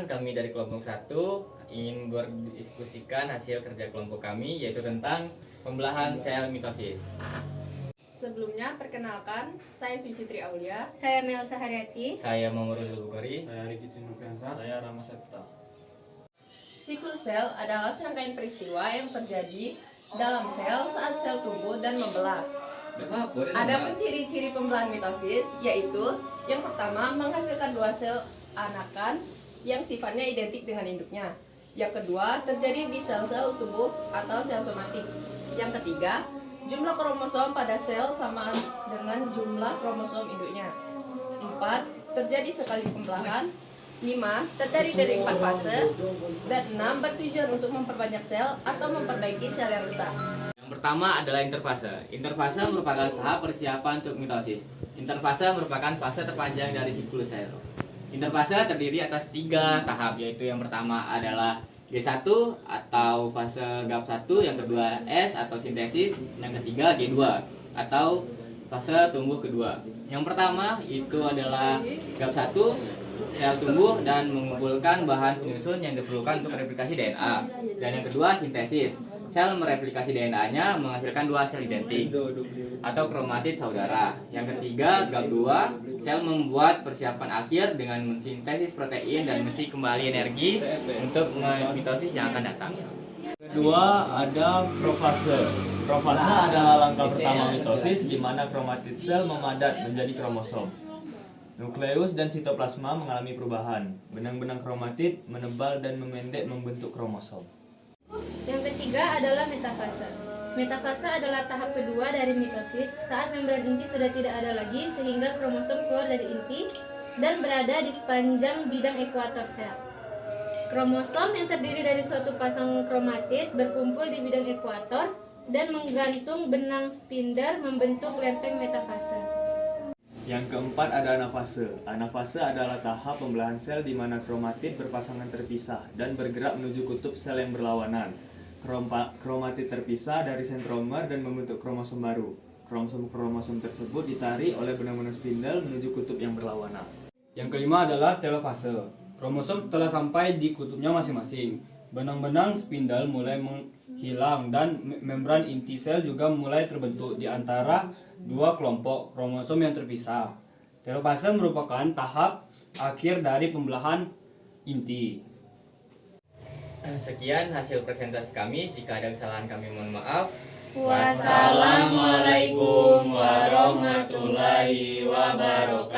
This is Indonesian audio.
kami dari kelompok 1 ingin berdiskusikan hasil kerja kelompok kami, yaitu tentang pembelahan sel mitosis. Sebelumnya, perkenalkan, saya Sucitri Aulia. Saya Melsa Haryati. Saya Mamarudul Bukhari. Saya Riki Cinupiansa. Saya Rama Septa. Siklus sel adalah serangkaian peristiwa yang terjadi dalam sel saat sel tumbuh dan membelah. Adapun ciri-ciri pembelahan mitosis, yaitu yang pertama menghasilkan 2 sel anakan yang sifatnya identik dengan induknya. Yang kedua, terjadi di sel-sel tubuh atau sel somatik. Yang ketiga, jumlah kromosom pada sel sama dengan jumlah kromosom induknya. 4. Terjadi sekali pembelahan. 5. Terdiri dari 4 fase. Dan 6. Bertujuan untuk memperbanyak sel atau memperbaiki sel yang rusak. Yang pertama adalah interfase. Interfase merupakan tahap persiapan untuk mitosis. Interfase merupakan fase terpanjang dari siklus sel. Interfase terdiri atas 3 tahap, yaitu yang pertama adalah G1 atau fase GAP1, yang kedua S atau sintesis, yang ketiga G2 atau fase tumbuh kedua. Yang pertama itu adalah GAP1, sel tumbuh dan mengumpulkan bahan penyusun yang diperlukan untuk replikasi DNA. Dan yang kedua sintesis, sel mereplikasi DNA-nya menghasilkan 2 sel identik atau kromatid saudara. Yang ketiga GAP2, sel membuat persiapan akhir dengan mensintesis protein dan mengisi kembali energi untuk mitosis yang akan datang. Kedua ada profase. Profase adalah langkah pertama mitosis di mana kromatid sel memadat menjadi kromosom. Nukleus dan sitoplasma mengalami perubahan. Benang-benang kromatid menebal dan memendek membentuk kromosom. Yang ketiga adalah metafase. Metafase adalah tahap kedua dari mitosis saat membran inti sudah tidak ada lagi sehingga kromosom keluar dari inti dan berada di sepanjang bidang ekuator sel. Kromosom yang terdiri dari suatu pasang kromatid berkumpul di bidang ekuator dan menggantung benang spindle membentuk lempeng metafase. Yang keempat ada anafase. Anafase adalah tahap pembelahan sel di mana kromatid berpasangan terpisah dan bergerak menuju kutub sel yang berlawanan. Kromatid terpisah dari sentromer dan membentuk kromosom baru. Kromosom tersebut ditarik oleh benang-benang spindle menuju kutub yang berlawanan. Yang kelima adalah telofase. Kromosom telah sampai di kutubnya masing-masing. Benang-benang spindle mulai menghilang dan membran inti sel juga mulai terbentuk di antara 2 kelompok kromosom yang terpisah. Telofase merupakan tahap akhir dari pembelahan inti. Sekian hasil presentasi kami. Jika ada kesalahan kami mohon maaf. Wassalamualaikum warahmatullahi wabarakatuh.